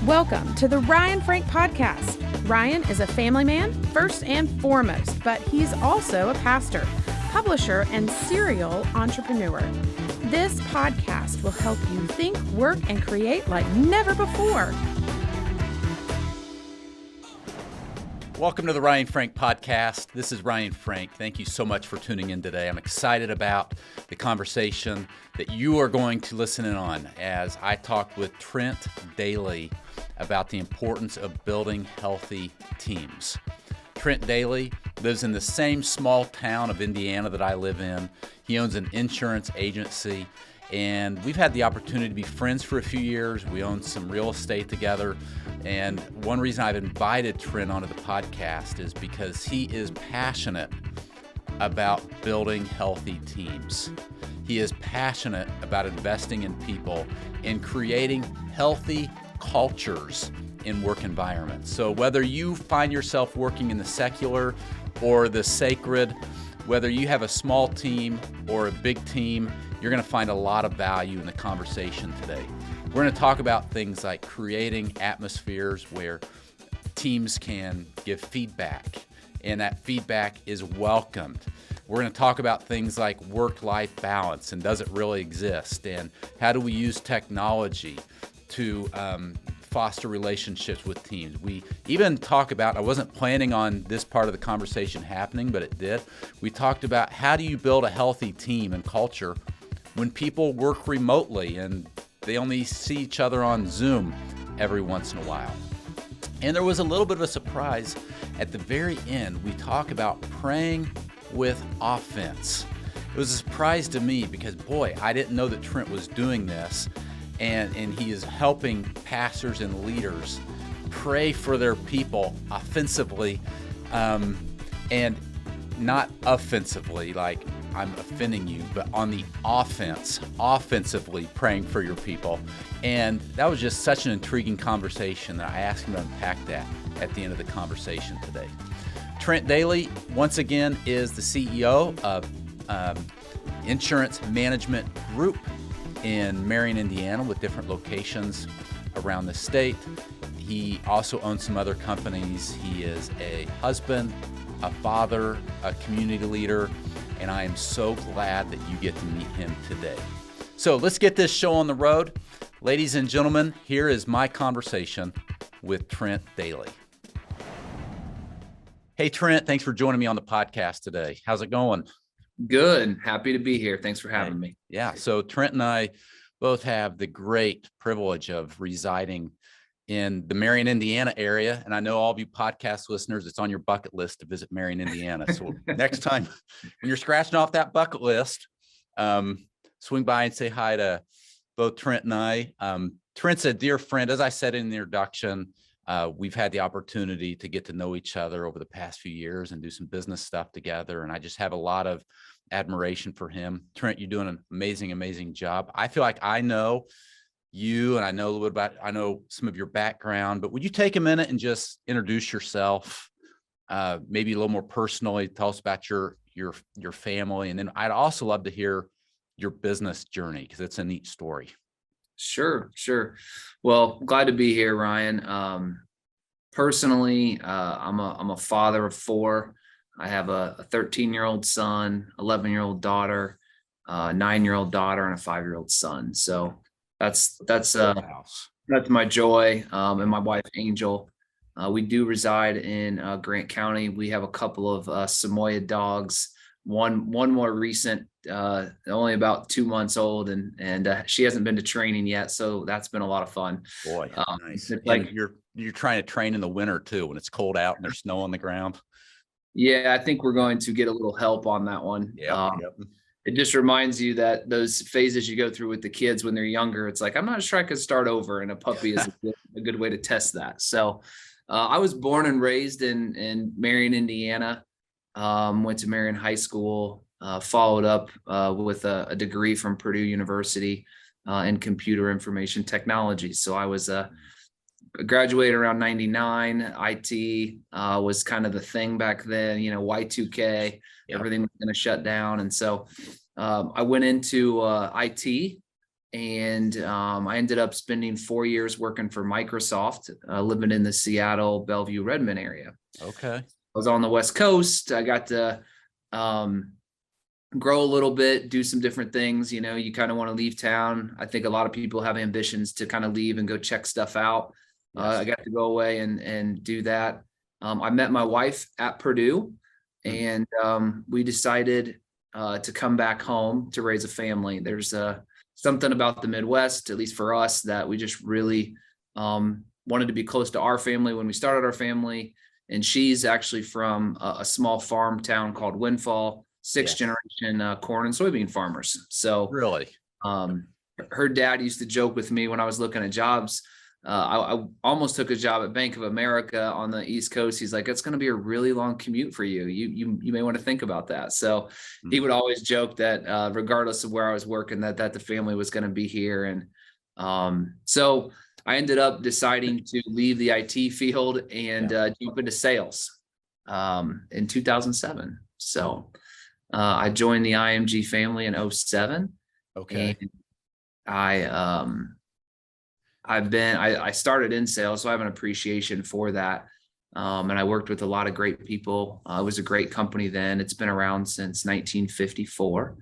Welcome to the Ryan Frank Podcast. Ryan is a family man, first and foremost, but he's also a pastor, publisher, and serial entrepreneur. This podcast will help you think, work, and create like never before. Welcome to the Ryan Frank Podcast. This is Ryan Frank. Thank you so much for tuning in today. I'm excited about the conversation that you are going to listen in on as I talk with Trent Dailey about the importance of building healthy teams. Trent Dailey lives in the same small town of Indiana that I live in. He owns an insurance agency, and we've had the opportunity to be friends for a few years. We own some real estate together. And one reason I've invited Trent onto the podcast is because he is passionate about building healthy teams. He is passionate about investing in people and creating healthy cultures in work environments. So whether you find yourself working in the secular or the sacred, whether you have a small team or a big team, you're going to find a lot of value in the conversation today. We're going to talk about things like creating atmospheres where teams can give feedback, and that feedback is welcomed. We're going to talk about things like work-life balance and does it really exist, and how do we use technology to foster relationships with teams. We even talk about, I wasn't planning on this part of the conversation happening, but it did. We talked about how do you build a healthy team and culture when people work remotely and they only see each other on Zoom every once in a while. And there was a little bit of a surprise at the very end. We talk about praying with offense. It was a surprise to me because, boy, I didn't know that Trent was doing this. And he is helping pastors and leaders pray for their people offensively, and not offensively, like I'm offending you, but on the offensively praying for your people. And that was just such an intriguing conversation that I asked him to unpack that at the end of the conversation today. Trent Dailey, once again, is the CEO of Insurance Management Group in Marion, Indiana, with different locations around the state. He also owns some other companies. He is a husband, a father, a community leader, and I am so glad that you get to meet him today. So let's get this show on the road. Ladies and gentlemen, here is my conversation with Trent Dailey. Hey, Trent, thanks for joining me on the podcast today. How's it going? Good. Happy to be here. Thanks for having me. Yeah. So Trent and I both have the great privilege of residing in the Marion, Indiana area. And I know all of you podcast listeners, it's on your bucket list to visit Marion, Indiana. So next time when you're scratching off that bucket list, swing by and say hi to both Trent and I. Trent's a dear friend. As I said in the introduction, we've had the opportunity to get to know each other over the past few years and do some business stuff together. And I just have a lot of admiration for him. Trent, you're doing an amazing, amazing job. I feel like I know you and I know a little bit about, I know some of your background, but would you take a minute and just introduce yourself, maybe a little more personally, tell us about your family. And then I'd also love to hear your business journey because it's a neat story. Sure. Well, glad to be here, Ryan. Personally, I'm a father of four. I have a 13-year-old son, 11-year-old daughter, a 9-year-old daughter, and a 5-year-old son. So that's my joy. And my wife, Angel. We do reside in Grant County. We have a couple of Samoyed dogs. One more recent, only about 2 months old, and she hasn't been to training yet, so that's been a lot of fun. Boy, nice. Like you're trying to train in the winter too, when it's cold out and there's snow on the ground. Yeah, I think we're going to get a little help on that one. Yep. It just reminds you that those phases you go through with the kids when they're younger, it's like, I'm not sure I could start over, and a puppy is a good way to test that. So I was born and raised in Marion, Indiana. Went to Marion High School, followed up with a degree from Purdue University in computer information technology. So I was graduated around 99. IT was kind of the thing back then, Y2K, everything was going to shut down. And so I went into IT And I ended up spending 4 years working for Microsoft, living in the Seattle, Bellevue, Redmond area. Okay. I was on the West Coast. I got to grow a little bit, do some different things. You know, you kind of want to leave town. I think a lot of people have ambitions to kind of leave and go check stuff out. Yes. I got to go away and do that. I met my wife at Purdue, and we decided to come back home to raise a family. There's something about the Midwest, at least for us, that we just really wanted to be close to our family when we started our family. And she's actually from a small farm town called Windfall, sixth generation corn and soybean farmers. So Really? her dad used to joke with me when I was looking at jobs. I almost took a job at Bank of America on the East Coast. He's like, it's going to be a really long commute for you. You may want to think about that. So he would always joke that regardless of where I was working, that the family was going to be here. And so I ended up deciding to leave the IT field and jump into sales in 2007. So I joined the IMG family in 2007. Okay. And I started in sales, so I have an appreciation for that. And I worked with a lot of great people. It was a great company then. It's been around since 1954.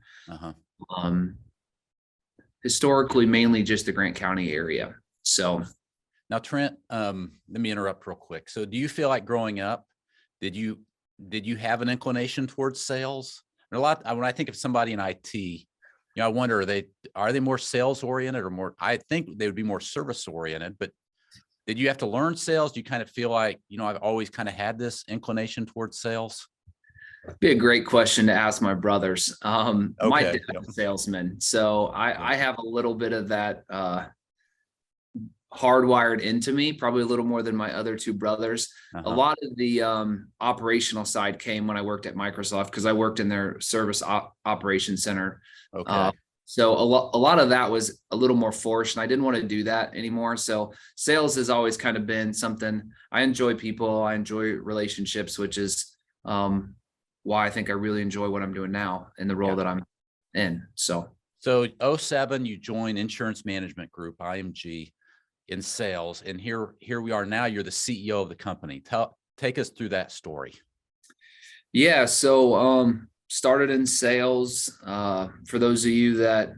Historically, mainly just the Grant County area. So now, Trent, let me interrupt real quick. So do you feel like growing up, did you have an inclination towards sales? And when I think of somebody in IT, you know, I wonder, are they more sales oriented or more? I think they would be more service oriented, but did you have to learn sales? Do you kind of feel like, you know, I've always kind of had this inclination towards sales? Be a great question to ask my brothers. My Okay. dad's a salesman, so I have a little bit of that hardwired into me, probably a little more than my other two brothers. A lot of the operational side came when I worked at Microsoft, because I worked in their service operations center. Okay. So a lot of that was a little more forced, and I didn't want to do that anymore. So sales has always kind of been something. I enjoy people. I enjoy relationships, which is why I think I really enjoy what I'm doing now in the role that I'm in. So 2007, you joined Insurance Management Group, IMG, in sales. And here we are now. You're the CEO of the company. Take us through that story. Yeah. So started in sales. For those of you that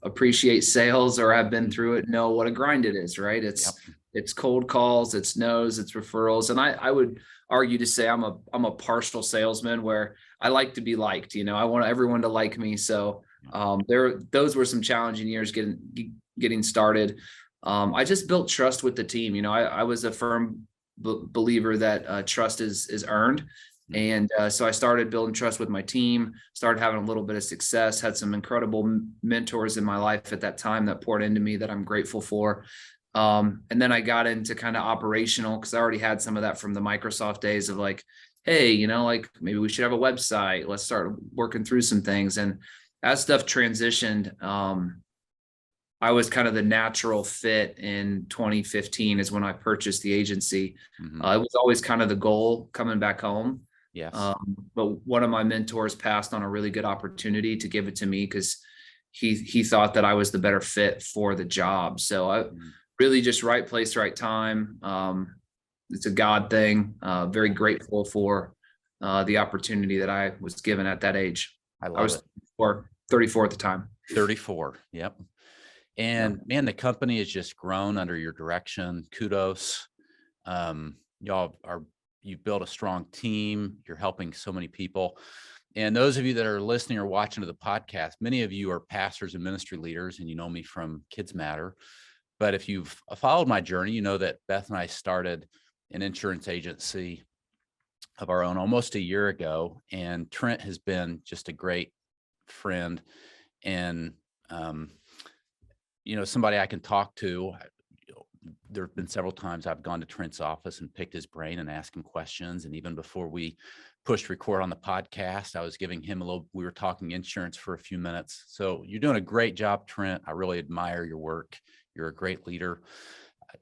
appreciate sales or have been through it, know what a grind it is, right? It's cold calls, it's no's, it's referrals. And I would argue to say I'm a partial salesman, where I like to be liked. You know, I want everyone to like me. So those were some challenging years getting started. I just built trust with the team. You know, I was a firm believer that trust is earned. And so I started building trust with my team, started having a little bit of success, had some incredible mentors in my life at that time that poured into me that I'm grateful for. And then I got into kind of operational, because I already had some of that from the Microsoft days of like, hey, you know, like maybe we should have a website. Let's start working through some things. And as stuff transitioned, I was kind of the natural fit in 2015 is when I purchased the agency. It was always kind of the goal coming back home. Yes. But one of my mentors passed on a really good opportunity to give it to me, because he thought that I was the better fit for the job. So I really just right place, right time. It's a God thing. Very grateful for the opportunity that I was given at that age. I was 34 at the time. 34. Yep. And man, the company has just grown under your direction. Kudos. You've built a strong team. You're helping so many people. And those of you that are listening or watching to the podcast, many of you are pastors and ministry leaders, and you know me from Kids Matter. But if you've followed my journey, you know that Beth and I started an insurance agency of our own almost a year ago. And Trent has been just a great friend and, you know, somebody I can talk to. There have been several times I've gone to Trent's office and picked his brain and asked him questions. And even before we pushed record on the podcast, I was giving him we were talking insurance for a few minutes. So you're doing a great job, Trent. I really admire your work. You're a great leader.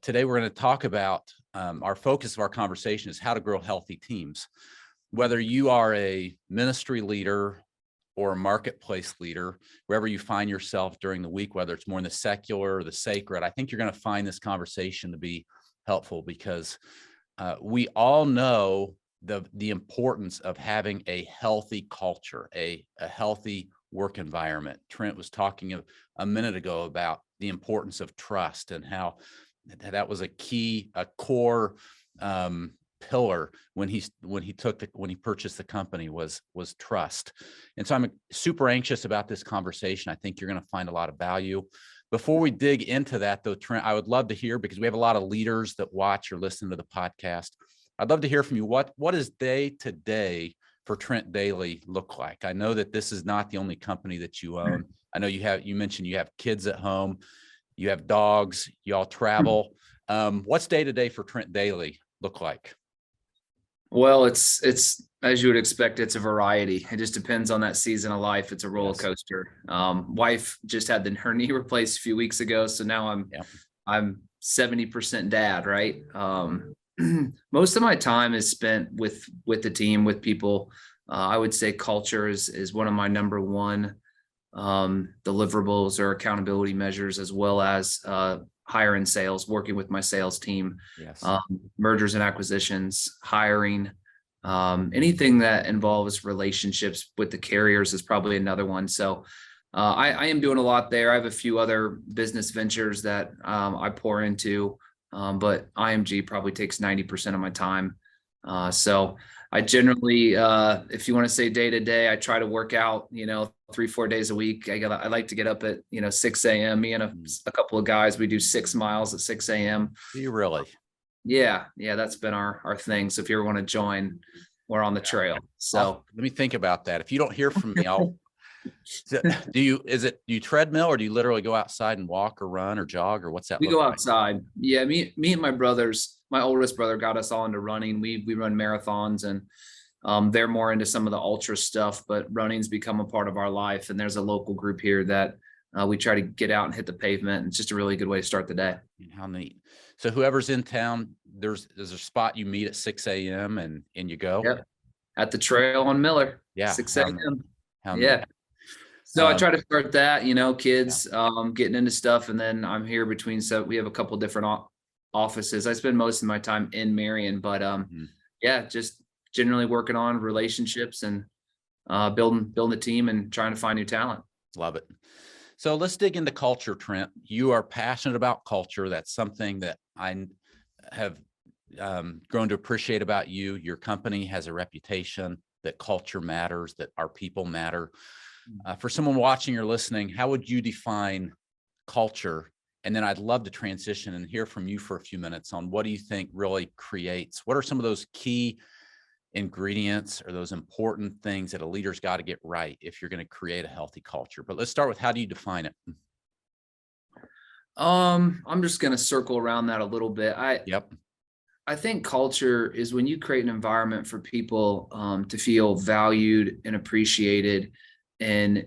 Today, we're going to talk about our focus of our conversation is how to grow healthy teams. Whether you are a ministry leader or a marketplace leader, wherever you find yourself during the week, whether it's more in the secular or the sacred, I think you're going to find this conversation to be helpful, because we all know the importance of having a healthy culture, a healthy work environment. Trent was talking a minute ago about the importance of trust, and how that was a core pillar when he purchased the company was trust. And so I'm super anxious about this conversation. I think you're going to find a lot of value. Before we dig into that, though, Trent, I would love to hear, because we have a lot of leaders that watch or listen to the podcast. I'd love to hear from you. What does day to day for Trent Dailey look like? I know that this is not the only company that you own. I know you mentioned you have kids at home, you have dogs, you all travel. What's day to day for Trent Dailey look like? Well, it's as you would expect, it's a variety. It just depends on that season of life. It's a roller coaster. Wife just had her knee replaced a few weeks ago, so now I'm 70% dad, right? Most of my time is spent with the team, with people. I would say culture is one of my number one deliverables or accountability measures, as well as hire and sales, working with my sales team. Yes. Mergers and acquisitions, hiring, anything that involves relationships with the carriers is probably another one. So I am doing a lot there. I have a few other business ventures that I pour into, but IMG probably takes 90% of my time. So I generally, if you want to say day to day, I try to work out, 3-4 days a week. I like to get up at 6 a.m. Me and a couple of guys, we do 6 miles at 6 a.m. Do you really? Yeah, that's been our thing. So if you ever want to join, we're on the trail. So let me think about that. If you don't hear from me, do you treadmill, or do you literally go outside and walk or run or jog, or what's that? We go outside. Yeah, me and my brothers, my oldest brother got us all into running. We run marathons, and they're more into some of the ultra stuff, but running's become a part of our life. And there's a local group here that we try to get out and hit the pavement. And it's just a really good way to start the day. How neat. So whoever's in town, there's a spot you meet at 6 a.m. and you go? Yep. At the trail on Miller. Yeah. 6 a.m. Yeah. So I try to start that, kids getting into stuff. And then I'm here between, so we have a couple different offices. I spend most of my time in Marion, but just generally working on relationships and building a team and trying to find new talent. Love it. So let's dig into culture, Trent. You are passionate about culture. That's something that I have grown to appreciate about you. Your company has a reputation that culture matters, that our people matter. For someone watching or listening, how would you define culture? And then I'd love to transition and hear from you for a few minutes on what do you think really creates, what are some of those key ingredients or those important things that a leader's got to get right if you're going to create a healthy culture? But let's start with, how do you define it? I'm just going to circle around that a little bit. I think culture is when you create an environment for people to feel valued and appreciated, and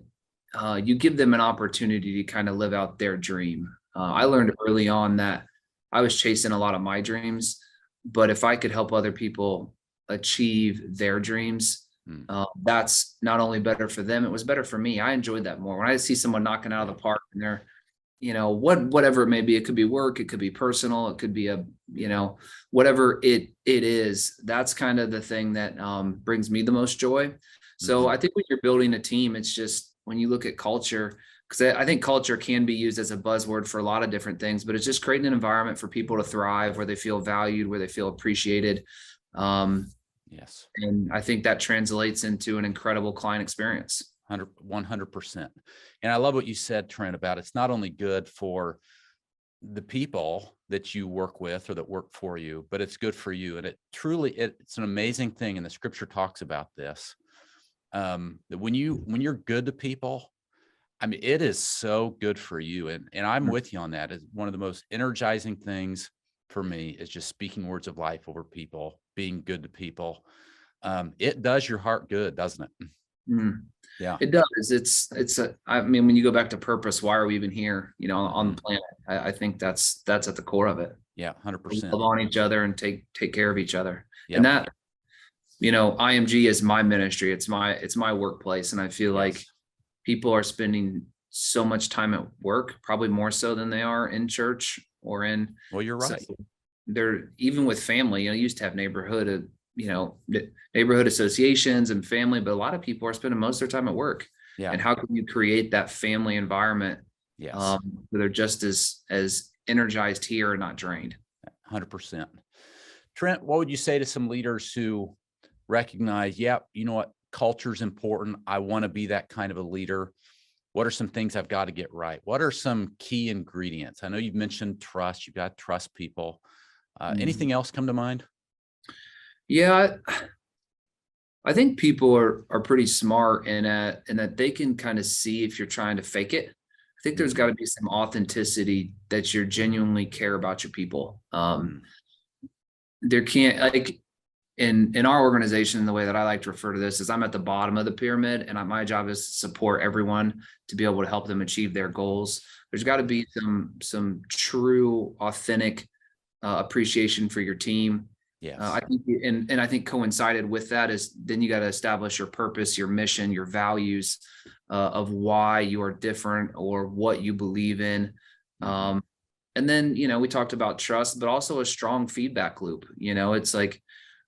you give them an opportunity to kind of live out their dream. I learned early on that I was chasing a lot of my dreams, but if I could help other people achieve their dreams, that's not only better for them, it was better for me. I enjoyed that more. When I see someone knocking out of the park and they're, whatever it may be, it could be work, it could be personal, it could be whatever it is, that's kind of the thing that brings me the most joy. So I think when you're building a team, it's just, when you look at culture, because I think culture can be used as a buzzword for a lot of different things, but it's just creating an environment for people to thrive, where they feel valued, where they feel appreciated. Yes. And I think that translates into an incredible client experience. 100%. And I love what you said, Trent, about it's not only good for the people that you work with or that work for you, but it's good for you. And it's an amazing thing. And the scripture talks about this, that when you're good to people, I mean, it is so good for you. And I'm with you on that. It's one of the most energizing things for me is just speaking words of life over people, being good to people. It does your heart good, doesn't it? Yeah, it does. When you go back to purpose, why are we even here, on the planet? I think that's at the core of it. Yeah. 100%. Love on each other and take care of each other. Yep. And that, IMG is my ministry. It's my workplace. And I feel like Yes. people are spending so much time at work, probably more so than they are in church or in, Well, you're so right. they're even with family, you used to have neighborhood associations and family, but a lot of people are spending most of their time at work. Yeah. And how can you create that family environment Yes. where they're just as energized here and not drained? 100%. Trent, what would you say to some leaders who recognize, yeah, you know what, culture is important. I want to be that kind of a leader. What are some things I've got to get right? What are some key ingredients? I know you've mentioned trust. You've got to trust people. Anything else come to mind? Yeah, I think people are pretty smart in that they can kind of see if you're trying to fake it. I think there's got to be some authenticity that you genuinely care about your people. Mm. There can't, like, in our organization, the way that I like to refer to this is I'm at the bottom of the pyramid, and my job is to support everyone to be able to help them achieve their goals. There's got to be some true, authentic appreciation for your team. Yes. I think, and I think coincided with that is then you got to establish your purpose, your mission, your values of why you are different or what you believe in. And then, we talked about trust, but also a strong feedback loop. It's like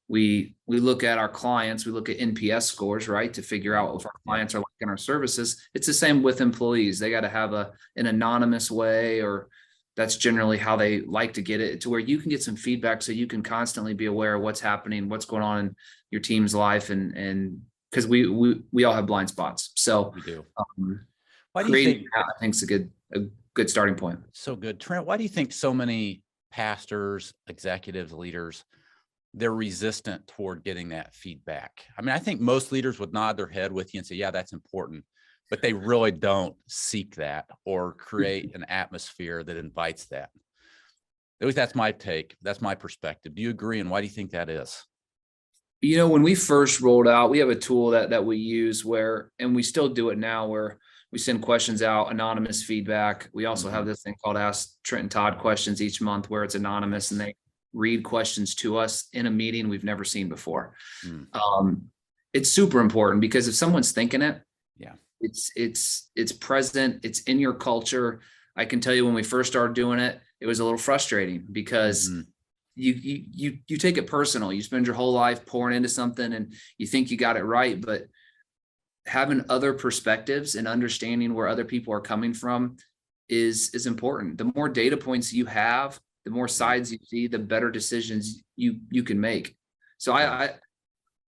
we look at our clients, we look at NPS scores, right, to figure out if our clients are liking our services. It's the same with employees. They got to have an anonymous way, or that's generally how they like to get it, to where you can get some feedback so you can constantly be aware of what's happening, what's going on in your team's life. And because we all have blind spots. So we do. Why do you think that, I think, is a good starting point? So good. Trent, why do you think so many pastors, executives, leaders, they're resistant toward getting that feedback? I mean, I think most leaders would nod their head with you and say, yeah, that's important, but they really don't seek that or create an atmosphere that invites that. At least that's my take. That's my perspective. Do you agree? And why do you think that is? When we first rolled out, we have a tool that we use and we still do it now, where we send questions out, anonymous feedback. We also have this thing called Ask Trent and Todd questions each month, where it's anonymous and they read questions to us in a meeting we've never seen before. It's super important because if someone's thinking it, it's present, it's in your culture. I can tell you, when we first started doing it, it was a little frustrating because you take it personal. You spend your whole life pouring into something and you think you got it right, but having other perspectives and understanding where other people are coming from is important. The more data points you have, the more sides you see, the better decisions you can make. So I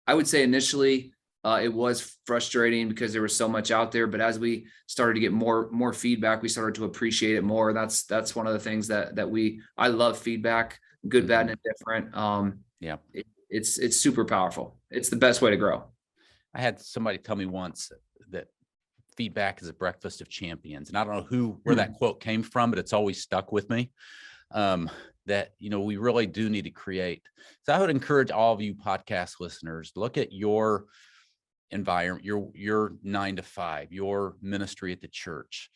would say initially it was frustrating because there was so much out there, but as we started to get more feedback, we started to appreciate it more. That's one of the things that I love feedback, good, bad, and indifferent. It's super powerful. It's the best way to grow. I had somebody tell me once that feedback is a breakfast of champions. And I don't know where that quote came from, but it's always stuck with me. That, we really do need to create. So I would encourage all of you podcast listeners, look at your environment, your 9 to 5, your ministry at the church,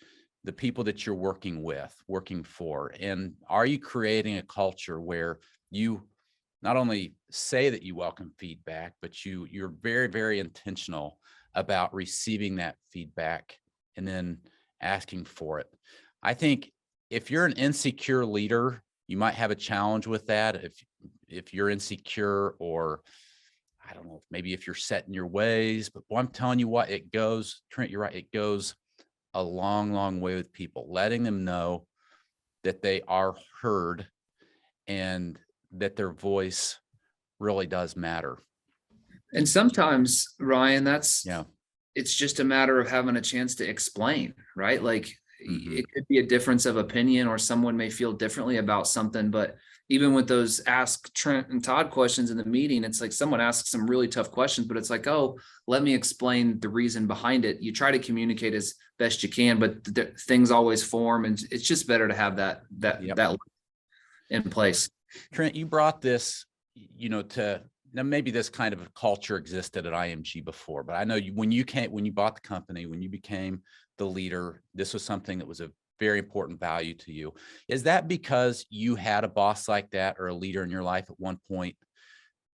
the people that you're working with, working for. And are you creating a culture where you not only say that you welcome feedback, but you're very, very intentional about receiving that feedback and then asking for it? I think if you're an insecure leader, you might have a challenge with that. If you're insecure, or I don't know, maybe if you're set in your ways, but I'm telling you what, it goes, Trent, you're right. It goes a long, long way with people, letting them know that they are heard and that their voice really does matter. And sometimes, Ryan, it's just a matter of having a chance to explain, right? Like it could be a difference of opinion, or someone may feel differently about something, but even with those Ask Trent and Todd questions in the meeting, it's like someone asks some really tough questions, but it's like, oh, let me explain the reason behind it. You try to communicate as best you can, but things always form, and it's just better to have that in place. Trent, you brought this, now maybe this kind of a culture existed at IMG before, but I know when you bought the company, when you became the leader, this was something that was a very important value to you. Is that because you had a boss like that or a leader in your life at one point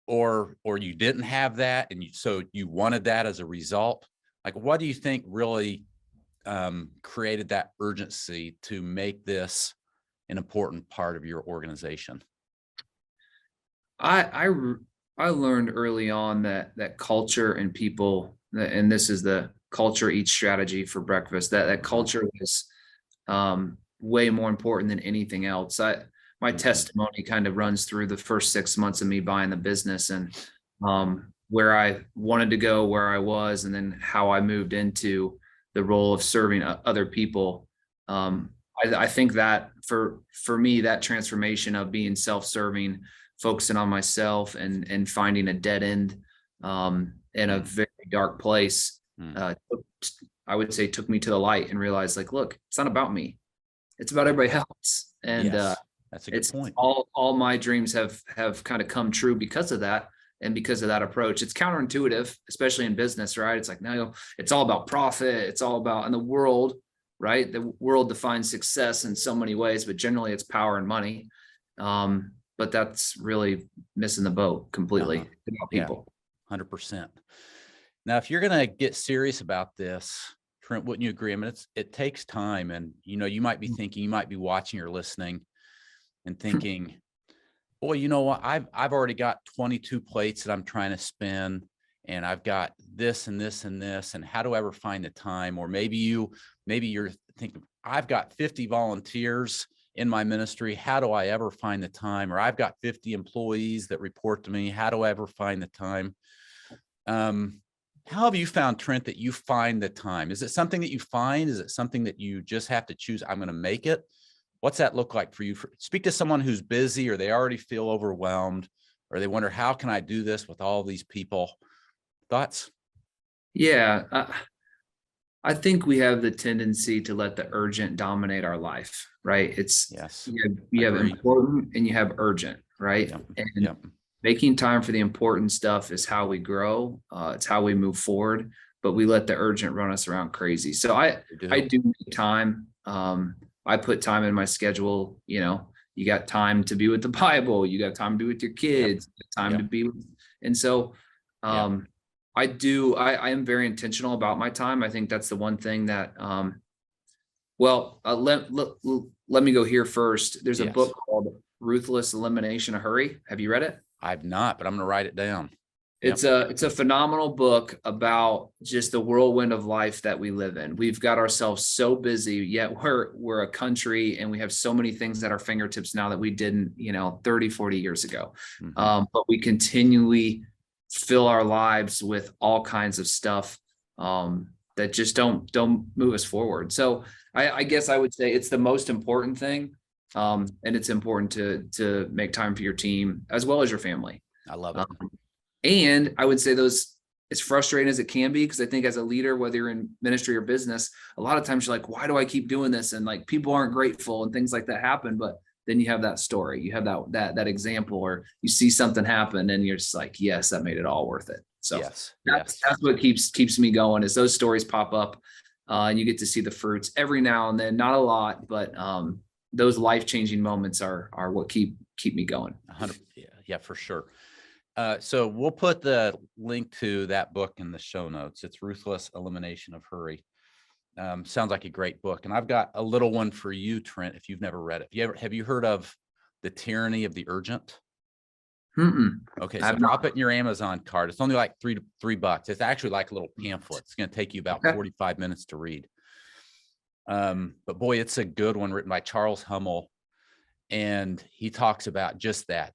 or you didn't have that, and so you wanted that as a result? Like, what do you think really created that urgency to make this an important part of your organization? I I learned early on that culture and people, and this is the culture eats strategy for breakfast. That Uh-huh. culture is way more important than anything else. My Mhm. testimony kind of runs through the first 6 months of me buying the business, and where I wanted to go, where I was, and then how I moved into the role of serving other people. Mhm. I think that for me, that transformation of being self-serving, focusing on myself, and finding a dead end in a Mhm. very dark place, Mhm. uh, I would say took me to the light and realized, like, look, it's not about me, it's about everybody else. And Yes, that's a good it's point. all my dreams have kind of come true because of that, and because of that approach. It's counterintuitive, especially in business, right? It's like, no, it's all about profit, it's all about, in the world, right, the world defines success in so many ways, but generally it's power and money. But that's really missing the boat completely. Uh-huh. It's about Yeah, people. 100%. Now, if you're gonna get serious about this, Trent, wouldn't you agree? I mean, it takes time, and you might be thinking, you might be watching or listening and thinking, boy, you know what? I've already got 22 plates that I'm trying to spin, and I've got this and this and this, and how do I ever find the time? Or maybe you're thinking, I've got 50 volunteers in my ministry. How do I ever find the time? Or I've got 50 employees that report to me. How do I ever find the time? Um, how have you found, Trent, that you find the time? Is it something that you find? Is it something that you just have to choose? I'm going to make it. What's that look like for you? Speak to someone who's busy, or they already feel overwhelmed, or they wonder, how can I do this with all these people? Thoughts? Yeah, I think we have the tendency to let the urgent dominate our life, right? It's Yes. you have Agree. important and you have urgent, right? Yep. And Yep. making time for the important stuff is how we grow. It's how we move forward. But we let the urgent run us around crazy. So We I do. do need time. I put time in my schedule. You got time to be with the Bible. You got time to be with your Yep. kids. Time to Yep. be with, and so Yep. um, I do. I am very intentional about my time. I think that's the one thing that. Well, let me go here first. There's a Yes. book called Ruthless Elimination of Hurry. Have you read it? I've not, but I'm going to write it down. It's Yep. a phenomenal book about just the whirlwind of life that we live in. We've got ourselves so busy, yet we're a country and we have so many things at our fingertips now that we didn't, 30, 40 years ago. Hmm. But we continually fill our lives with all kinds of stuff that just don't move us forward. So I guess I would say it's the most important thing. And it's important to make time for your team as well as your family. I love it. Um, and I would say those, as frustrating as it can be, because I think as a leader, whether you're in ministry or business, a lot of times you're like, why do I keep doing this? And like people aren't grateful and things like that happen. But then you have that story, you have that example, or you see something happen and you're just like, yes, that made it all worth it. So Yes. that's Yes. what keeps me going, is those stories pop up and you get to see the fruits every now and then, not a lot, but those life-changing moments are what keep me going. 100. Yeah. Yeah, for sure. So we'll put the link to that book in the show notes. It's Ruthless Elimination of Hurry. Sounds like a great book. And I've got a little one for you, Trent, if you've never read it. Have you heard of The Tyranny of the Urgent? Mm-mm. Okay, so I've not. drop it in your Amazon cart. It's only like $3. It's actually like a little pamphlet. It's going to take you about Okay. 45 minutes to read. But boy, it's a good one, written by Charles Hummel. And he talks about just that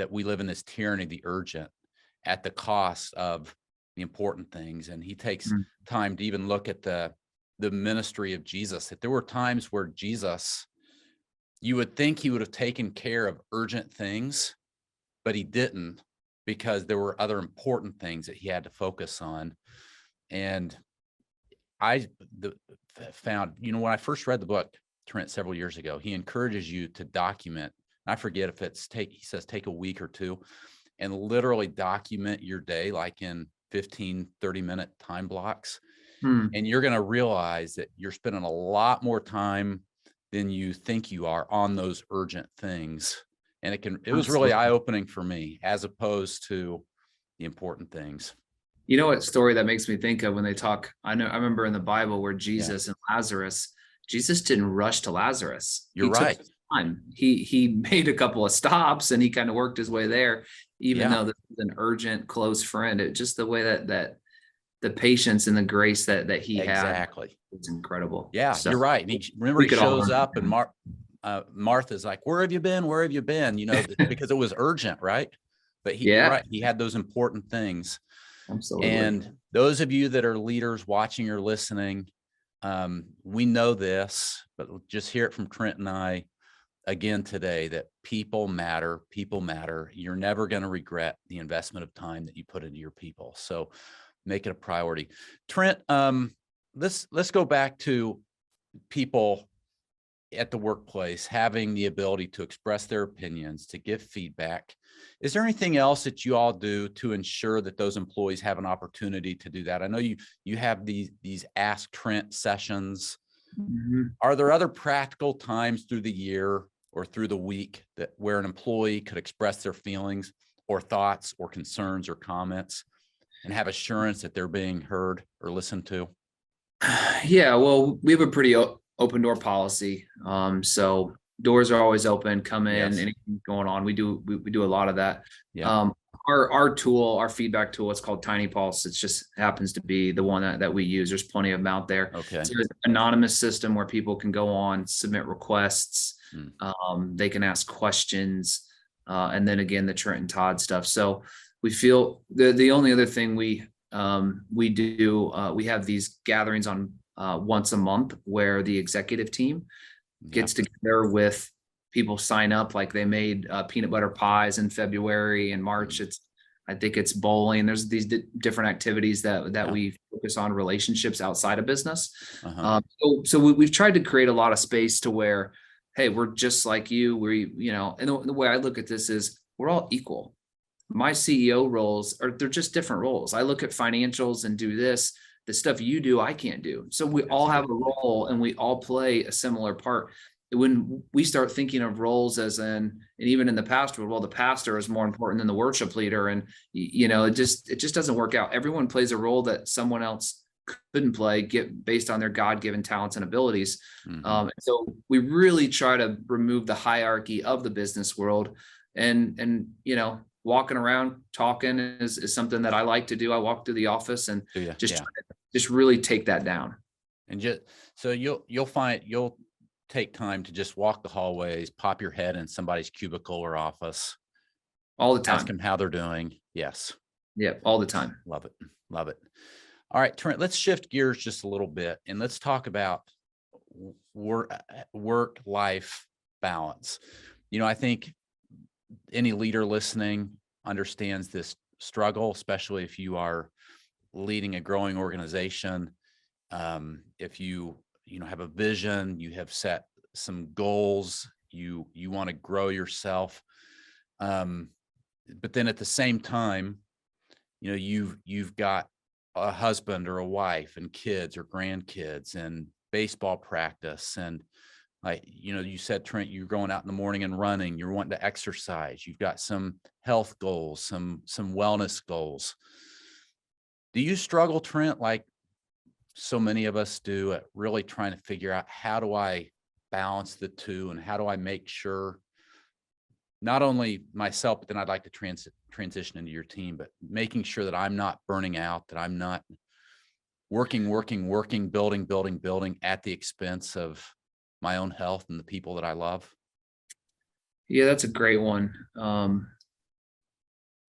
we live in this tyranny of the urgent at the cost of the important things. And he takes Mm. time to even look at the ministry of Jesus, that there were times where Jesus, you would think he would have taken care of urgent things, but he didn't, because there were other important things that he had to focus on. And I found, when I first read the book, Trent, several years ago, he encourages you to document. I forget if he says take a week or two, and literally document your day, like in 15, 30-minute time blocks. Mm. And you're going to realize that you're spending a lot more time than you think you are on those urgent things. And it was really eye-opening for me, as opposed to the important things. You know what story that makes me think of when they talk? I remember in the Bible where Jesus and Lazarus, Jesus didn't rush to Lazarus. You're right. Took his time. He made a couple of stops and he kind of worked his way there, even though this was an urgent, close friend. It just the way that the patience and the grace that he had was incredible. Yeah, so, you're right. And he shows up and Martha's like, "Where have you been? Where have you been?" You know, because it was urgent, right? But you're right. He had those important things. Absolutely. And those of you that are leaders watching or listening, we know this, but just hear it from Trent and I again today, that people matter. People matter. You're never going to regret the investment of time that you put into your people. So make it a priority. Trent, let's go back to people at the workplace having the ability to express their opinions, to give feedback. Is there anything else that you all do to ensure that those employees have an opportunity to do that? I know you have these Ask Trent sessions. Mm-hmm. Are there other practical times through the year or through the week where an employee could express their feelings or thoughts or concerns or comments and have assurance that they're being heard or listened to? Yeah, well, we have a pretty open door policy. So doors are always open, come in, anything going on. We do a lot of that. Yeah. Our tool, our feedback tool, it's called Tiny Pulse. It just happens to be the one that we use. There's plenty of them out there. Okay. So there's an anonymous system where people can go on, submit requests. They can ask questions. And then again, the Trent and Todd stuff. So we feel the only other thing we do, we have these gatherings on once a month where the executive team gets together with people, sign up, like they made peanut butter pies in February and March. I think it's bowling. There's these different activities that we focus on relationships outside of business. So we've tried to create a lot of space to where, hey, we're just like you. And the way I look at this is we're all equal. My CEO roles they're just different roles. I look at financials and do this. The stuff you do, I can't do. So we all have a role and we all play a similar part. When we start thinking of roles and even in the pastor, well, the pastor is more important than the worship leader. And, it just doesn't work out. Everyone plays a role that someone else couldn't play, based on their God-given talents and abilities. So we really try to remove the hierarchy of the business world and walking around talking is something that I like to do. I walk through the office and just really take that down. And so you'll take time to just walk the hallways, pop your head in somebody's cubicle or office all the time, ask them how they're doing. Yes. Yeah. All the time. Love it. Love it. All right, Trent, let's shift gears just a little bit and let's talk about work-life balance. I think any leader listening understands this struggle, especially if you are leading a growing organization. If you have a vision, you have set some goals, you want to grow yourself. But then at the same time, you've got a husband or a wife and kids or grandkids and baseball practice. And you said, Trent, you're going out in the morning and running, you're wanting to exercise, you've got some health goals, some wellness goals. Do you struggle, Trent, like so many of us do, at really trying to figure out how do I balance the two and how do I make sure not only myself, but then I'd like to transition into your team, but making sure that I'm not burning out, that I'm not working, building at the expense of my own health and the people that I love? Yeah, that's a great one.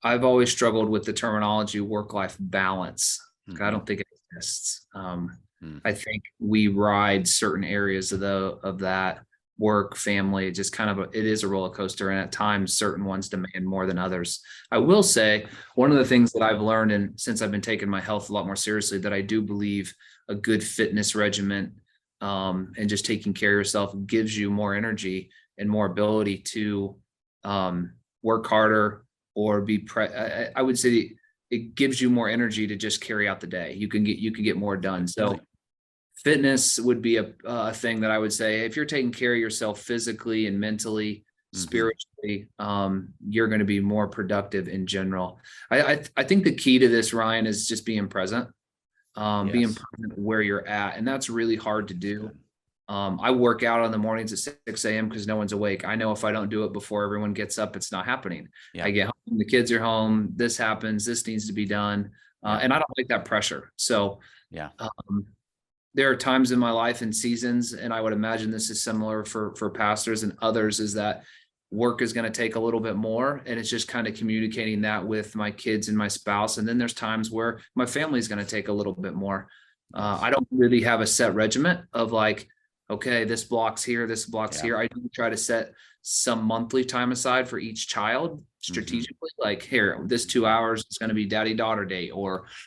I've always struggled with the terminology work-life balance. I don't think it exists. I think we ride certain areas of that work, family, just it is a roller coaster. And at times certain ones demand more than others. I will say one of the things that I've learned, and since I've been taking my health a lot more seriously, that I do believe a good fitness regimen and just taking care of yourself gives you more energy and more ability to work harder or I would say it gives you more energy to just carry out the day. You can get more done. So fitness would be a thing that I would say, if you're taking care of yourself physically and mentally, spiritually, you're going to be more productive in general. I think the key to this, Ryan, is just being present, being Yes. present where you're at. And that's really hard to do. I work out on the mornings at 6 a.m. because no one's awake. I know if I don't do it before everyone gets up, it's not happening. Yeah. I get home, the kids are home, this happens, this needs to be done. And I don't like that pressure. So Yeah. there are times in my life and seasons, and I would imagine this is similar for pastors and others, is that work is going to take a little bit more. And it's just kind of communicating that with my kids and my spouse. And then there's times where my family is going to take a little bit more. I don't really have a set regiment of like, okay, this block's here, this block's here. I do try to set some monthly time aside for each child strategically, like here, this 2 hours is going to be daddy-daughter day,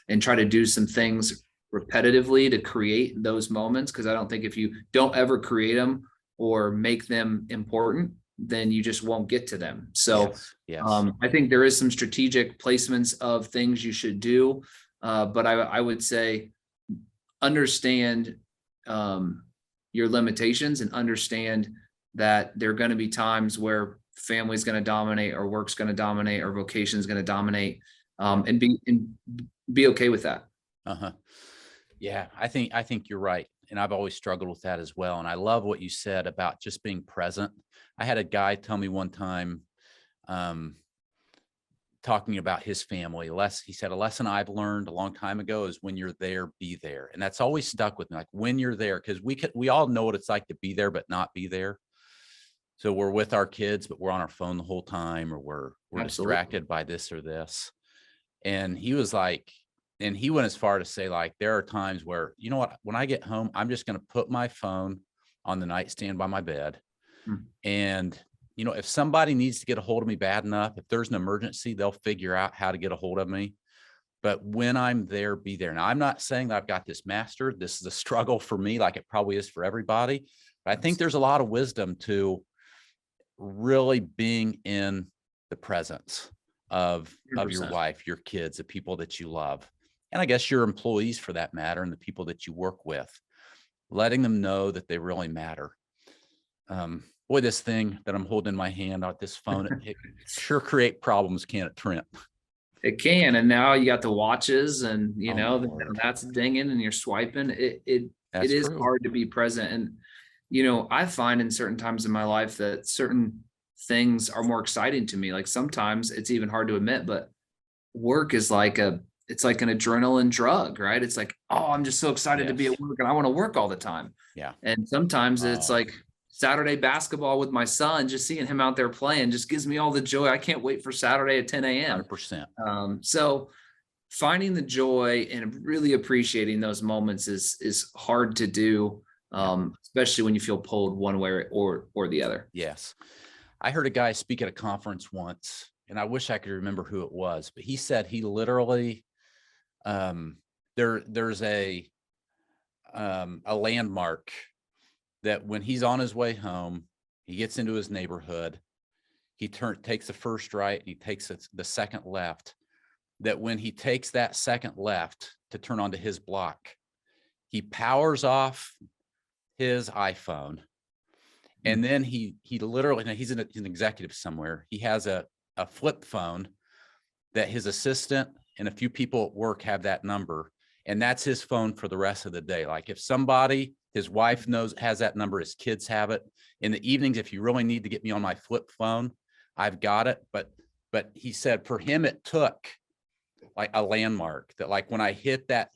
and try to do some things repetitively to create those moments. Cause I don't think if you don't ever create them or make them important, then you just won't get to them. So Yes. I think there is some strategic placements of things you should do. But I would say understand your limitations and understand that there are going to be times where family's going to dominate or work's going to dominate or vocation's going to dominate, and be okay with that. Yeah, I think you're right. And I've always struggled with that as well. And I love what you said about just being present. I had a guy tell me one time, talking about his family, he said, a lesson I've learned a long time ago is when you're there, be there. And that's always stuck with me. Like when you're there, because we all know what it's like to be there, but not be there. So we're with our kids, but we're on our phone the whole time, or we're distracted by this or this. And he was like, and he went as far to say, like, there are times where, you know what, when I get home, I'm just going to put my phone on the nightstand by my bed. And, you know, if somebody needs to get a hold of me bad enough, if there's an emergency, they'll figure out how to get a hold of me. But when I'm there, be there. Now, I'm not saying that I've got this mastered. This is a struggle for me, like it probably is for everybody. But I think there's a lot of wisdom to really being in the presence of your wife, your kids, the people that you love. And I guess your employees for that matter, and the people that you work with, letting them know that they really matter. Boy, this thing that I'm holding in my hand on this phone, it sure create problems, can't it, Trent? It can. And now you got the watches and, that's dinging and you're swiping. It is hard to be present. And, I find in certain times in my life that certain things are more exciting to me. Like sometimes it's even hard to admit, but work is it's like an adrenaline drug, right? It's like, oh, I'm just so excited to be at work and I want to work all the time. Yeah. And sometimes it's like Saturday basketball with my son, just seeing him out there playing just gives me all the joy. I can't wait for Saturday at 10 a.m. 100%. So finding the joy and really appreciating those moments is hard to do, especially when you feel pulled one way or the other. Yes. I heard a guy speak at a conference once, and I wish I could remember who it was, but he said he literally, there's a landmark that when he's on his way home, he gets into his neighborhood, he takes the first right and he takes the second left, that when he takes that second left to turn onto his block, he powers off his iPhone. And then he literally, now he's an executive somewhere. He has a flip phone that his assistant and a few people at work have that number. And that's his phone for the rest of the day. Like if his wife has that number, his kids have it. In the evenings, if you really need to get me on my flip phone, I've got it. But he said for him, it took like a landmark that like when I hit that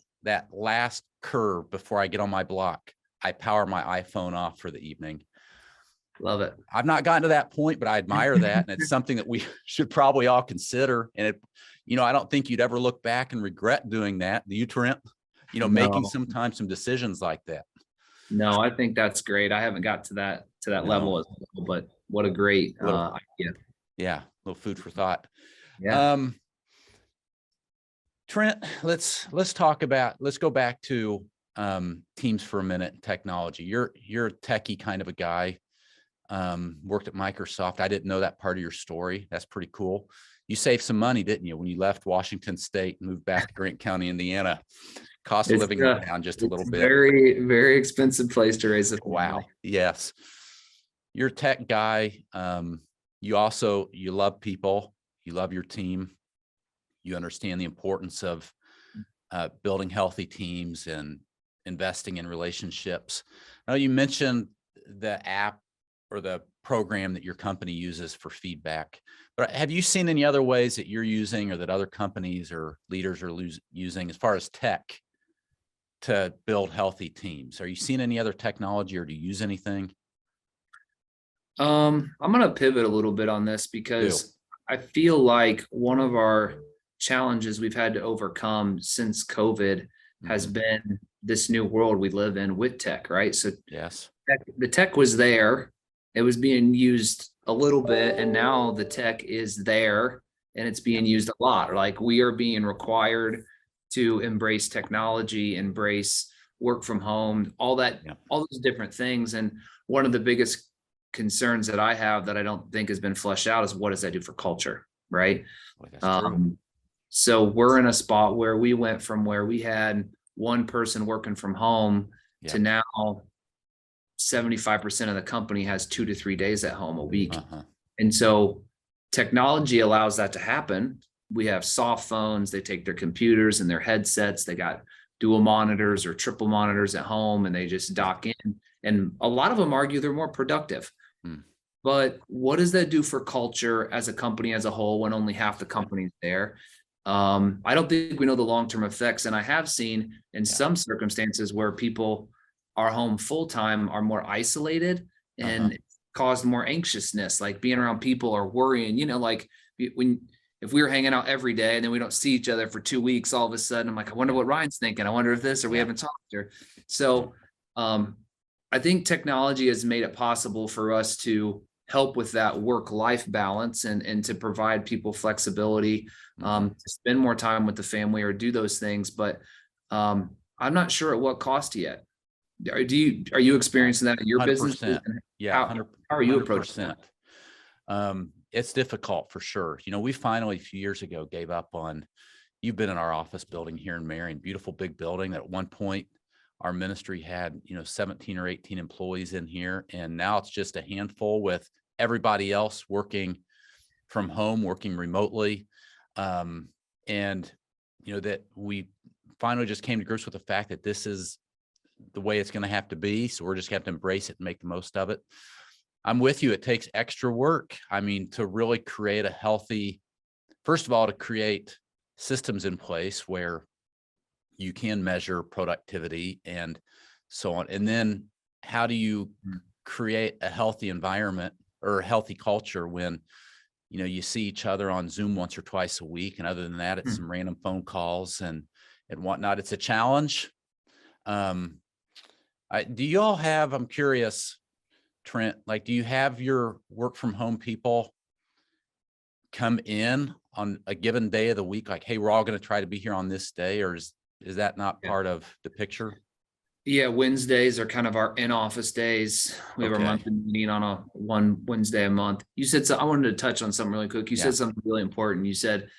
last curve before I get on my block, I power my iPhone off for the evening. Love it. I've not gotten to that point, but I admire that. And it's something that we should probably all consider. And I don't think you'd ever look back and regret doing that. Do you, Trent? No. Making sometimes some decisions like that. No, I think that's great. I haven't got to that level as well, but what a great idea. Yeah. A little food for thought. Yeah. Trent, let's go back to teams for a minute. Technology. You're a techie kind of a guy. Worked at Microsoft. I didn't know that part of your story. That's pretty cool. You saved some money, didn't you, when you left Washington State and moved back to Grant County, Indiana? Cost of living went down just a little bit. Very, very expensive place to raise a family. Wow. Yes. You're a tech guy. you love people, you love your team, you understand the importance of building healthy teams and investing in relationships. Now, you mentioned the app or the program that your company uses for feedback, but have you seen any other ways that you're using or that other companies or leaders are using as far as tech to build healthy teams? Are you seeing any other technology, or do you use anything? I'm going to pivot a little bit on this Do. because I feel like one of our challenges we've had to overcome since COVID has Mhm. been this new world we live in with tech, right? So Yes. the tech was there, it was being used a little bit, and now the tech is there and it's being used a lot. Like, we are being required to embrace technology, embrace work from home, all that, Yeah. all those different things. And one of the biggest concerns that I have that I don't think has been fleshed out is, what does that do for culture, right? Boy, that's true. So we're in a spot where we went from where we had one person working from home Yeah. to now 75% of the company has 2 to 3 days at home a week. Uh-huh. And so technology allows that to happen. We have soft phones, they take their computers and their headsets, they got dual monitors or triple monitors at home, and they just dock in. And a lot of them argue they're more productive. Hmm. But what does that do for culture as a company as a whole when only half the company's there? I don't think we know the long-term effects. And I have seen in some circumstances where people are home full-time are more isolated and caused more anxiousness, like being around people or worrying, like if we were hanging out every day and then we don't see each other for 2 weeks, all of a sudden I'm like, I wonder what Ryan's thinking. I wonder if this, or we haven't talked to her. So I think technology has made it possible for us to help with that work-life balance and to provide people flexibility, to spend more time with the family or do those things. But I'm not sure at what cost yet. Are you experiencing that in your business? 100%. Yeah. How are you approaching that? It's difficult for sure. We finally, a few years ago, gave up on, you've been in our office building here in Marion, beautiful big building that at one point our ministry had, 17 or 18 employees in here. And now it's just a handful with everybody else working from home, working remotely. And that we finally just came to grips with the fact that this is the way it's going to have to be. So we're just going to have to embrace it and make the most of it. I'm with you. It takes extra work. I mean, to really create a healthy, first of all, to create systems in place where you can measure productivity and so on. And then how do you create a healthy environment or a healthy culture when, you see each other on Zoom once or twice a week. And other than that, it's some random phone calls and whatnot. It's a challenge. Do you all have, I'm curious, Trent, like, do you have your work from home people come in on a given day of the week? Like, hey, we're all going to try to be here on this day, or is that not part of the picture? Yeah, Wednesdays are kind of our in-office days. We have our monthly meeting on one Wednesday a month. You said, so I wanted to touch on something really quick. You said something really important. You said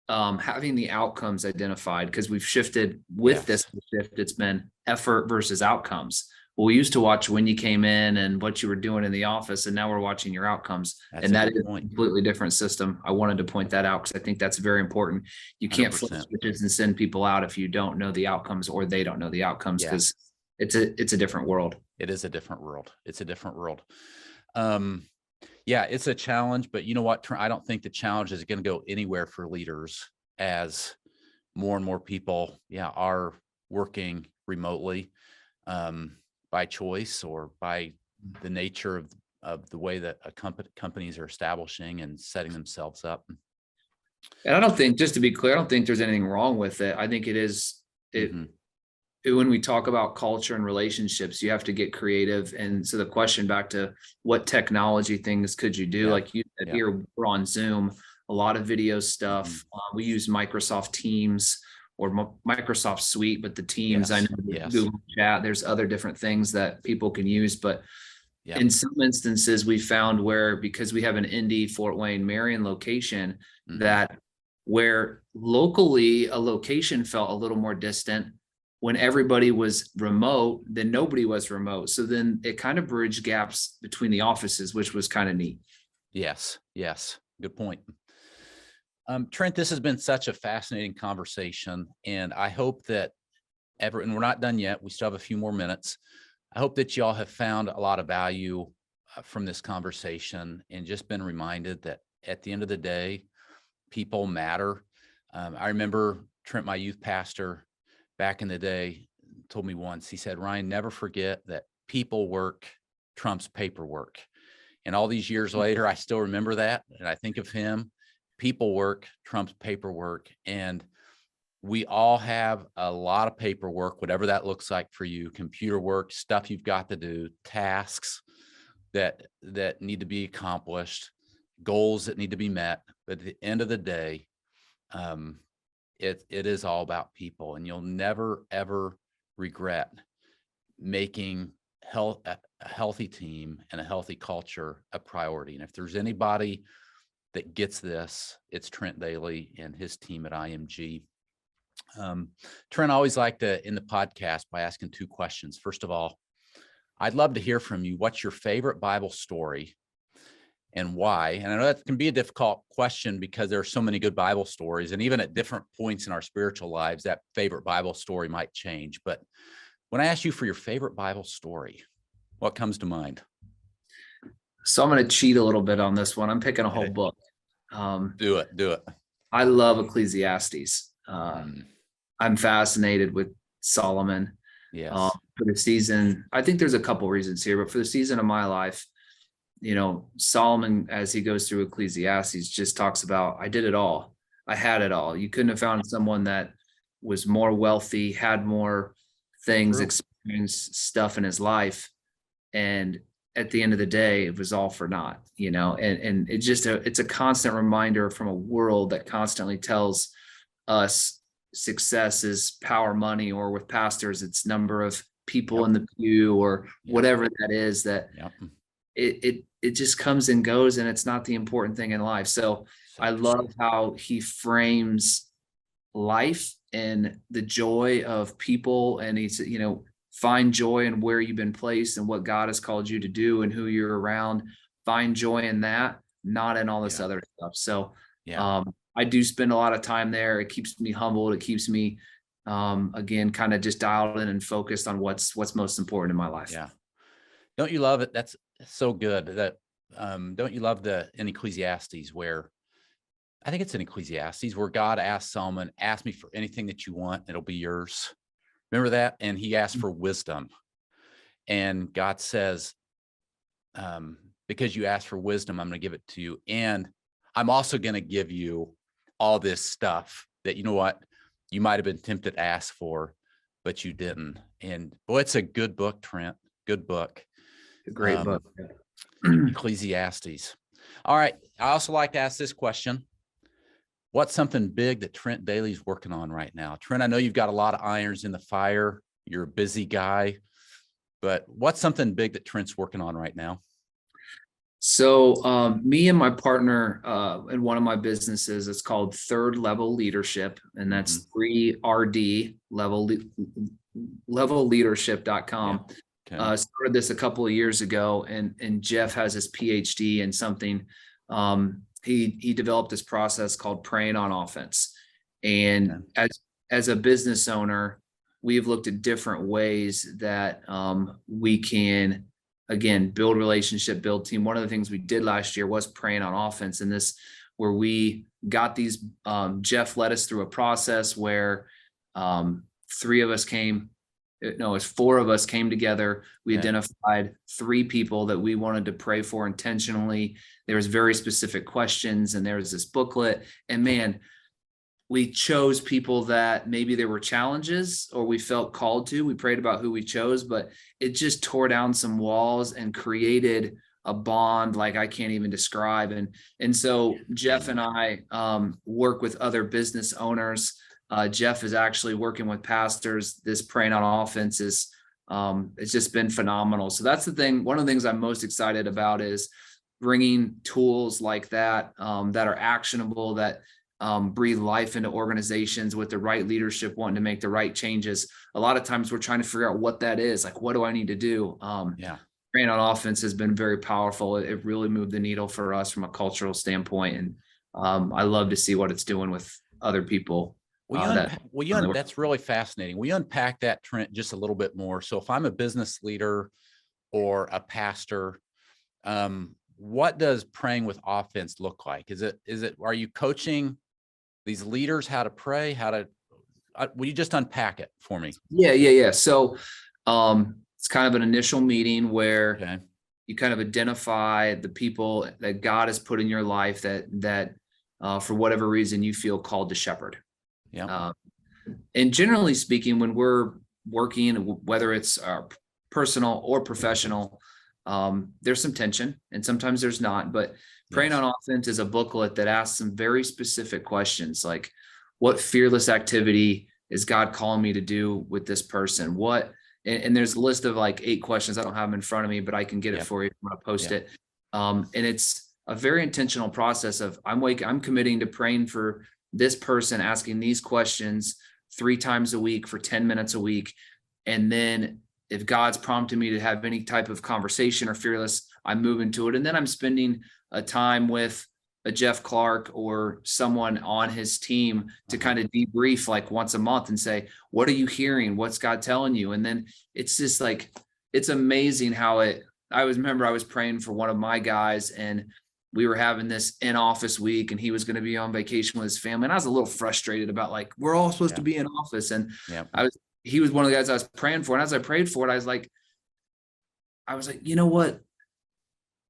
having the outcomes identified, because we've shifted with this shift. It's been effort versus outcomes. Well, we used to watch when you came in and what you were doing in the office, and now we're watching your outcomes. And that is a completely different system. I wanted to point that out because I think that's very important. You can't 100%. flip switches and send people out if you don't know the outcomes or they don't know the outcomes, because it's a different world. It is a different world. It's a different world. It's a challenge, but you know what? I don't think the challenge is going to go anywhere for leaders as more and more people, are working remotely, by choice or by the nature of the way that companies are establishing and setting themselves up. And I don't think, just to be clear, I don't think there's anything wrong with it. I think when we talk about culture and relationships, you have to get creative. And so the question back to what technology things could you do? Like you said, here we're on Zoom, a lot of video stuff. We use Microsoft Teams or Microsoft Suite, but the Teams, I know Google Chat, there's other different things that people can use. But in some instances, we found where, because we have an Indy, Fort Wayne, Marion location, that where locally a location felt a little more distant, when everybody was remote, then nobody was remote. So then it kind of bridged gaps between the offices, which was kind of neat. Yes. Yes. Good point. Trent, this has been such a fascinating conversation, and I hope that and we're not done yet. We still have a few more minutes. I hope that y'all have found a lot of value from this conversation and just been reminded that at the end of the day, people matter. I remember Trent, my youth pastor back in the day, told me once, he said, Ryan, never forget that people work trumps paperwork. And all these years later, I still remember that. And I think of him, people work trumps paperwork. And we all have a lot of paperwork, whatever that looks like for you, computer work, stuff you've got to do, tasks that need to be accomplished, goals that need to be met. But at the end of the day, it is all about people, and you'll never, ever regret making a healthy team and a healthy culture a priority. And if there's anybody that gets this, it's Trent Dailey and his team at IMG. Trent, I always like to end the podcast by asking two questions. First of all, I'd love to hear from you. What's your favorite Bible story and why? And I know that can be a difficult question because there are so many good Bible stories, and even at different points in our spiritual lives, that favorite Bible story might change. But when I ask you for your favorite Bible story, what comes to mind? So I'm going to cheat a little bit on this one. I'm picking a whole book. Do it. I love Ecclesiastes. I'm fascinated with Solomon. Yes. For the season, I think there's a couple reasons here, but for the season of my life, Solomon, as he goes through Ecclesiastes, just talks about, I did it all. I had it all. You couldn't have found someone that was more wealthy, had more things, experienced stuff in his life. And at the end of the day, it was all for naught, and it's a constant reminder from a world that constantly tells us success is power, money, or with pastors, it's number of people in the pew or whatever that is, that it just comes and goes, and it's not the important thing in life. So I love how he frames life and the joy of people. And he's, find joy in where you've been placed and what God has called you to do and who you're around. Find joy in that, not in all this other stuff. So, I do spend a lot of time there. It keeps me humbled. It keeps me, again, kind of just dialed in and focused on what's most important in my life. Yeah. Don't you love it? That's so good. That don't you love in Ecclesiastes where, I think it's in Ecclesiastes, where God asked Solomon, ask me for anything that you want, it'll be yours. Remember that? And he asked for wisdom. And God says, because you asked for wisdom, I'm going to give it to you. And I'm also going to give you all this stuff that, you might have been tempted to ask for, but you didn't. And boy, it's a good book, Trent. Good book. A great book. Ecclesiastes. All right. I also like to ask this question. What's something big that Trent Dailey's working on right now? Trent, I know you've got a lot of irons in the fire. You're a busy guy, but what's something big that Trent's working on right now? So me and my partner in one of my businesses, it's called Third Level Leadership, and that's 3RD leadership.com. Okay. Started this a couple of years ago, and Jeff has his PhD in something. He developed this process called praying on offense. And as a business owner, we've looked at different ways that we can, again, build relationship, build team. One of the things we did last year was praying on offense, and this where we got these. Jeff led us through a process where four of us came together. We identified 3 people that we wanted to pray for intentionally. There was very specific questions, and there was this booklet. And man, we chose people that maybe there were challenges or we felt called to. We prayed about who we chose, but it just tore down some walls and created a bond like I can't even describe. And so Jeff and I work with other business owners. Jeff is actually working with pastors. This praying on offense is it's just been phenomenal. So that's the thing. One of the things I'm most excited about is bringing tools like that that are actionable, that breathe life into organizations with the right leadership wanting to make the right changes. A lot of times we're trying to figure out what that is. Like, what do I need to do? Praying on offense has been very powerful. It really moved the needle for us from a cultural standpoint. And I love to see what it's doing with other people. That's really fascinating. We unpack that, Trent, just a little bit more. So if I'm a business leader or a pastor, what does praying with offense look like? Are you coaching these leaders how to pray, will you just unpack it for me? Yeah. So, it's kind of an initial meeting where you kind of identify the people that God has put in your life that for whatever reason you feel called to shepherd. Yeah. And generally speaking, when we're working, whether it's personal or professional, there's some tension and sometimes there's not, but Praying on Offense is a booklet that asks some very specific questions, like what fearless activity is God calling me to do with this person? And there's a list of like 8 questions. I don't have them in front of me, but I can get it for you. I'm going to post it. And it's a very intentional process of I'm committing to praying for this person, asking these questions 3 times a week for 10 minutes a week. And then if God's prompted me to have any type of conversation or fearless, I'm moving to it. And then I'm spending a time with a Jeff Clark or someone on his team to kind of debrief like once a month and say, what are you hearing? What's God telling you? And then it's just like, it's amazing how I remember I was praying for one of my guys and we were having this in-office week and he was going to be on vacation with his family. And I was a little frustrated about like, we're all supposed to be in office. And he was one of the guys I was praying for. And as I prayed for it, I was like, you know what?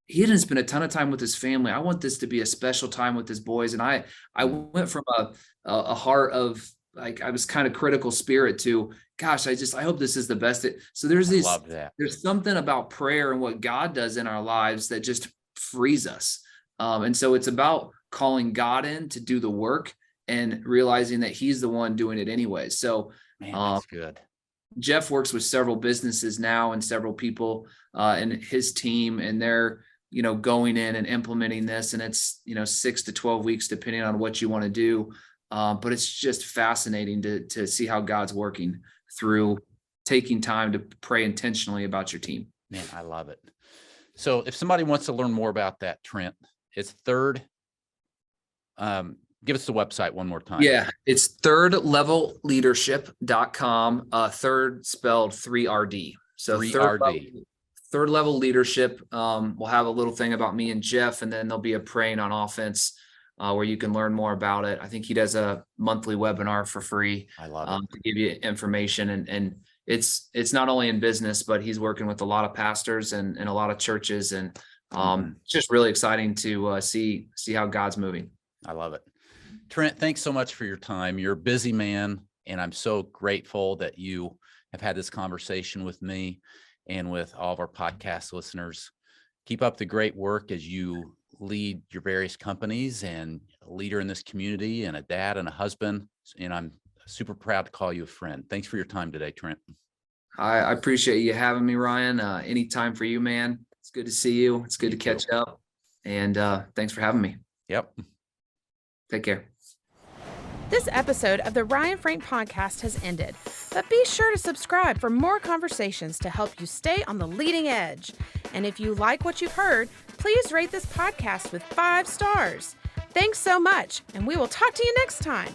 He didn't spend a ton of time with his family. I want this to be a special time with his boys. And I went from a heart of like, I was kind of critical spirit to, gosh, I hope this is the best. So there's something about prayer and what God does in our lives that just frees us. And so it's about calling God in to do the work and realizing that he's the one doing it anyway. So that's good. Jeff works with several businesses now and several people in his team, and they're, going in and implementing this, and it's, 6 to 12 weeks, depending on what you want to do. But it's just fascinating to see how God's working through taking time to pray intentionally about your team. Man, I love it. So if somebody wants to learn more about that, Trent, it's Third. Give us the website one more time. Yeah, it's thirdlevelleadership.com. Third spelled 3RD. So 3RD. Third Level Leadership. We'll have a little thing about me and Jeff, and then there'll be a Praying on Offense where you can learn more about it. I think he does a monthly webinar for free. I love it. To give you information. And it's not only in business, but he's working with a lot of pastors and a lot of churches. And it's just really exciting to see how God's moving. I love it. Trent, thanks so much for your time. You're a busy man, and I'm so grateful that you have had this conversation with me and with all of our podcast listeners. Keep up the great work as you lead your various companies and a leader in this community and a dad and a husband. And I'm super proud to call you a friend. Thanks for your time today, Trent. I appreciate you having me, Ryan. Anytime for you, man. It's good to see you. It's good to catch up. And thanks for having me. Yep. Take care. This episode of the Ryan Frank Podcast has ended, but be sure to subscribe for more conversations to help you stay on the leading edge. And if you like what you've heard, please rate this podcast with 5 stars. Thanks so much, and we will talk to you next time.